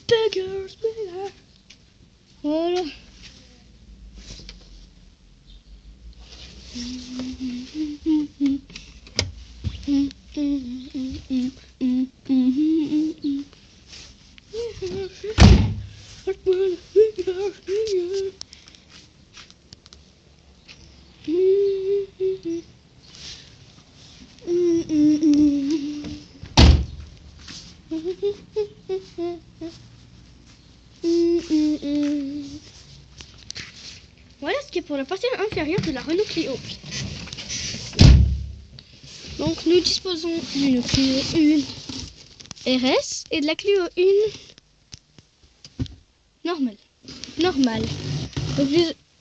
Beggars, beggars. Voilà. Voilà ce qui est pour la partie inférieure de la Renault Clio. Donc nous disposons d'une Clio 1 RS et de la Clio 1 normale. Donc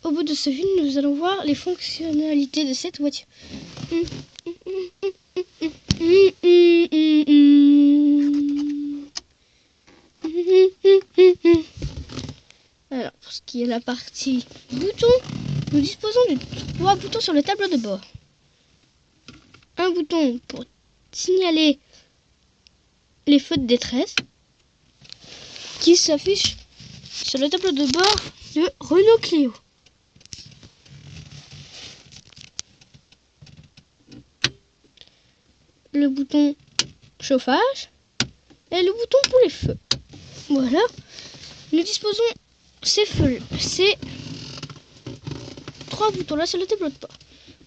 au bout de ce film, nous allons voir les fonctionnalités de cette voiture. Alors, pour ce qui est la partie boutons, nous disposons de 3 boutons sur le tableau de bord. Un bouton pour signaler les feux de détresse qui s'affiche sur le tableau de bord de Renault Clio. Le bouton chauffage et le bouton pour les feux. Voilà, nous disposons ces 3 boutons là sur le tableau de bord.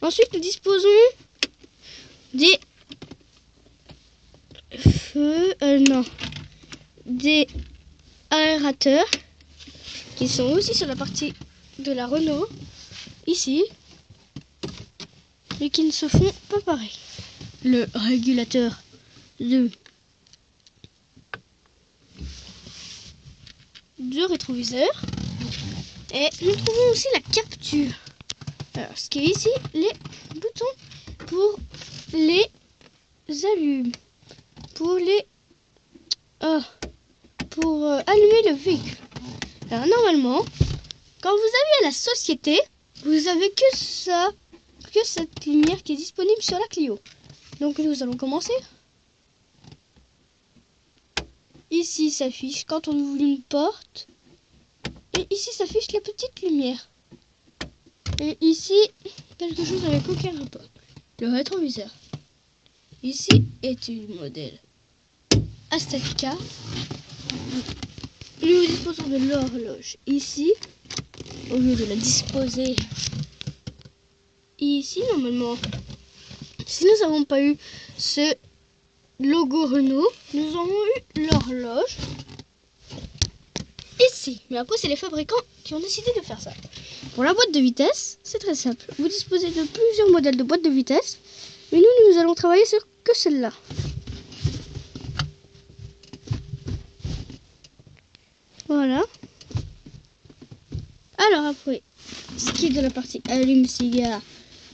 Ensuite, nous disposons des des aérateurs qui sont aussi sur la partie de la Renault ici, mais qui ne se font pas pareil. Le régulateur de rétroviseur, et nous trouvons aussi la capture. Alors, ce qui est ici, les boutons pour les allumer, pour allumer le véhicule. Alors normalement, quand vous avez à la société, vous avez que cette lumière qui est disponible sur la Clio. Donc nous allons commencer. Ici s'affiche quand on ouvre une porte. Et ici s'affiche la petite lumière. Et ici, quelque chose avec aucun rapport. Le rétroviseur. Ici est une modèle A7K. Nous disposons de l'horloge ici. Au lieu de la disposer ici, normalement, si nous n'avons pas eu ce logo Renault, nous aurons eu l'horloge ici. Mais après, c'est les fabricants qui ont décidé de faire ça. Pour la boîte de vitesse, c'est très simple. Vous disposez de plusieurs modèles de boîte de vitesse, mais nous allons travailler sur que celle-là. Voilà. Alors après, ce qui est de la partie allume-cigare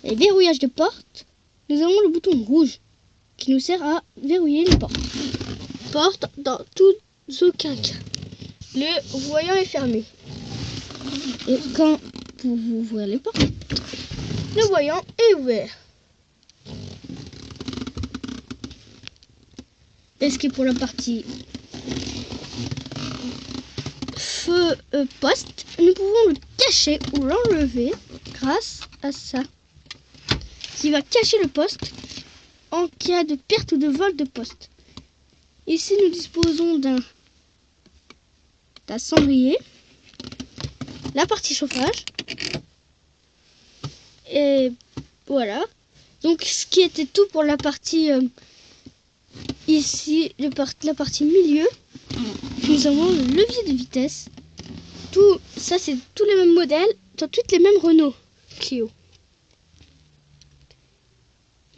et verrouillage de porte, nous avons le bouton rouge qui nous sert à verrouiller les portes. Porte dans aucun cas. Le voyant est fermé. Et quand vous ouvrez les portes, le voyant est ouvert. Et ce qui est pour la partie feu poste, nous pouvons le cacher ou l'enlever grâce à ça, qui va cacher le poste en cas de perte ou de vol de poste. Ici, nous disposons d'un cendrier, la partie chauffage, et voilà. Donc, ce qui était tout pour la partie ici, la partie milieu, nous avons le levier de vitesse. Tout ça, c'est tous les mêmes modèles, dans toutes les mêmes Renault Clio.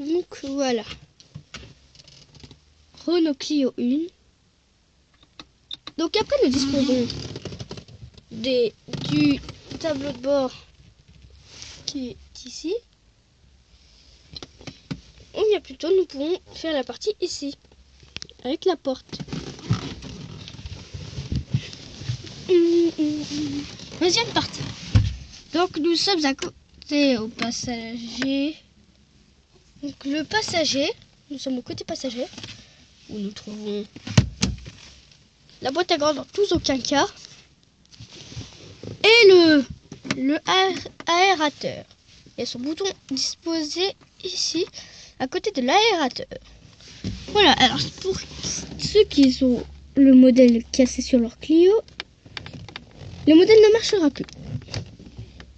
Donc voilà, Renault Clio 1. Donc après, nous disposons du tableau de bord qui est ici. Ou bien plutôt, nous pouvons faire la partie ici, avec la porte. Deuxième partie. Donc nous sommes à côté aux passagers. Donc le passager, nous sommes au côté passager, où nous trouvons la boîte à gants dans tous aucun cas, et le aérateur. Et son bouton disposé ici, à côté de l'aérateur. Voilà, alors pour ceux qui ont le modèle cassé sur leur Clio, le modèle ne marchera plus.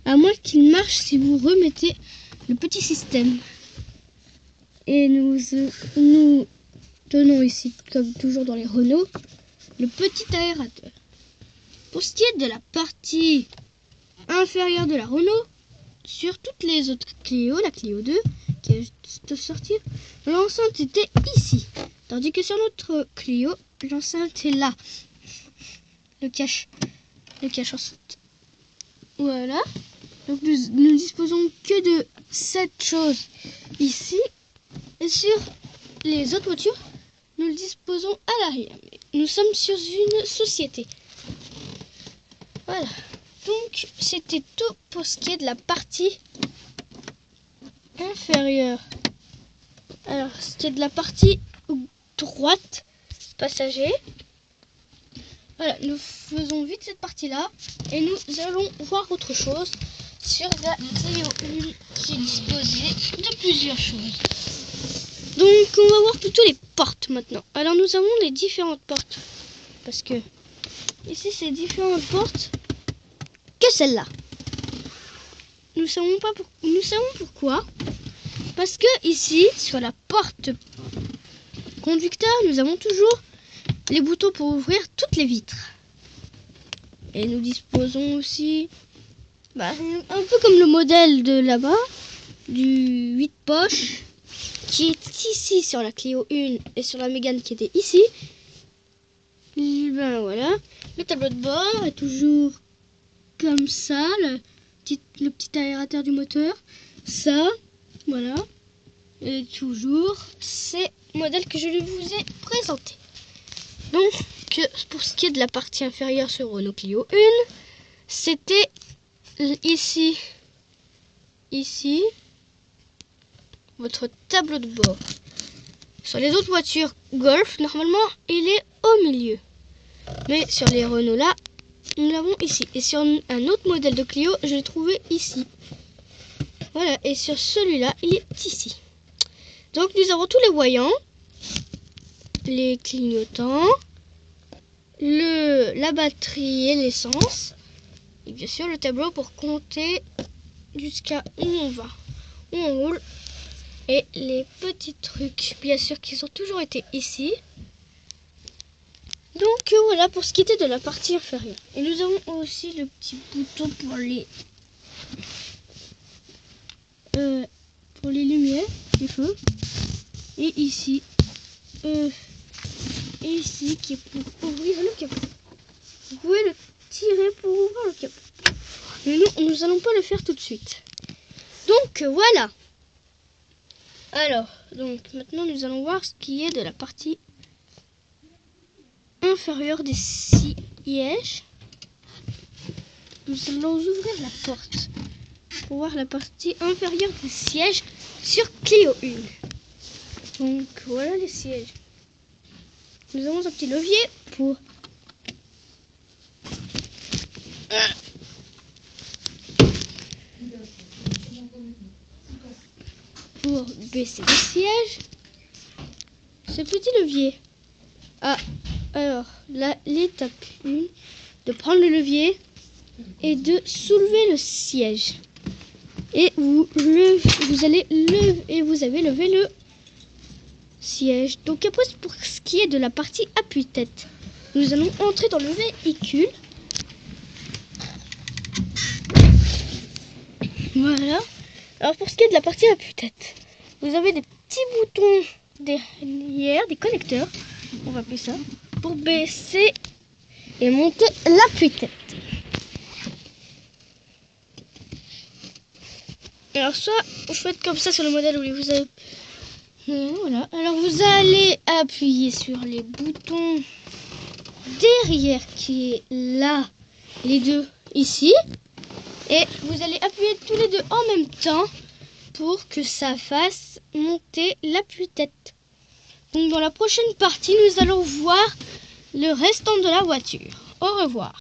À moins qu'il marche si vous remettez le petit système. Et nous tenons ici, comme toujours dans les Renault, le petit aérateur. Pour ce qui est de la partie inférieure de la Renault, sur toutes les autres Clio, la Clio 2, qui est juste de sortir, l'enceinte était ici. Tandis que sur notre Clio, l'enceinte est là. Le cache enceinte. Voilà. Donc nous disposons que de cette chose ici. Et sur les autres voitures, nous le disposons à l'arrière. Nous sommes sur une société. Voilà. Donc c'était tout pour ce qui est de la partie inférieure. Alors ce qui est de la partie droite, passager. Voilà, nous faisons vite cette partie-là et nous allons voir autre chose sur la Clio 1 qui est disposée de plusieurs choses. Donc on va voir plutôt les portes maintenant. Alors nous avons les différentes portes parce que ici c'est différentes portes que celle-là. Nous savons pourquoi. Parce que ici sur la porte conducteur nous avons toujours les boutons pour ouvrir toutes les vitres. Et nous disposons aussi un peu comme le modèle de là-bas, du 8 poches, qui est ici sur la Clio 1 et sur la Mégane qui était ici. Ben voilà, le tableau de bord est toujours comme ça, le petit aérateur du moteur, ça, voilà, et toujours ces modèles que je vous ai présentés. Donc, pour ce qui est de la partie inférieure sur Renault Clio 1, c'était ici, votre tableau de bord. Sur les autres voitures Golf, normalement, il est au milieu. Mais sur les Renault là, nous l'avons ici. Et sur un autre modèle de Clio, je l'ai trouvé ici. Voilà, et sur celui-là, il est ici. Donc, nous avons tous les voyants, les clignotants, la batterie et l'essence, et bien sûr le tableau pour compter jusqu'à où on va, où on roule, et les petits trucs bien sûr qui ont toujours été ici. Donc voilà pour ce qui était de la partie inférieure. Et nous avons aussi le petit bouton pour les lumières, les feux, et ici qui est pour ouvrir le capot. Vous pouvez le tirer pour ouvrir le capot. Mais nous n'allons pas le faire tout de suite. Donc voilà. Alors, donc maintenant nous allons voir ce qui est de la partie inférieure des sièges. Nous allons ouvrir la porte pour voir la partie inférieure des sièges sur Clio 1. Donc voilà les sièges. Nous avons un petit levier pour baisser le siège. Ce petit levier. Alors l'étape 1, de prendre le levier et de soulever le siège. Et vous allez lever, et vous avez levé le siège. Donc après, pour ce qui est de la partie appuie-tête, nous allons entrer dans le véhicule. Voilà. Alors pour ce qui est de la partie appuie-tête, vous avez des petits boutons derrière, des connecteurs, on va appeler ça, pour baisser et monter l'appui-tête. Alors soit vous faites comme ça sur le modèle où vous avez... Voilà. Alors vous allez appuyer sur les boutons derrière qui est là, les deux ici. Et vous allez appuyer tous les deux en même temps pour que ça fasse monter l'appui-tête. Donc dans la prochaine partie, nous allons voir le restant de la voiture. Au revoir.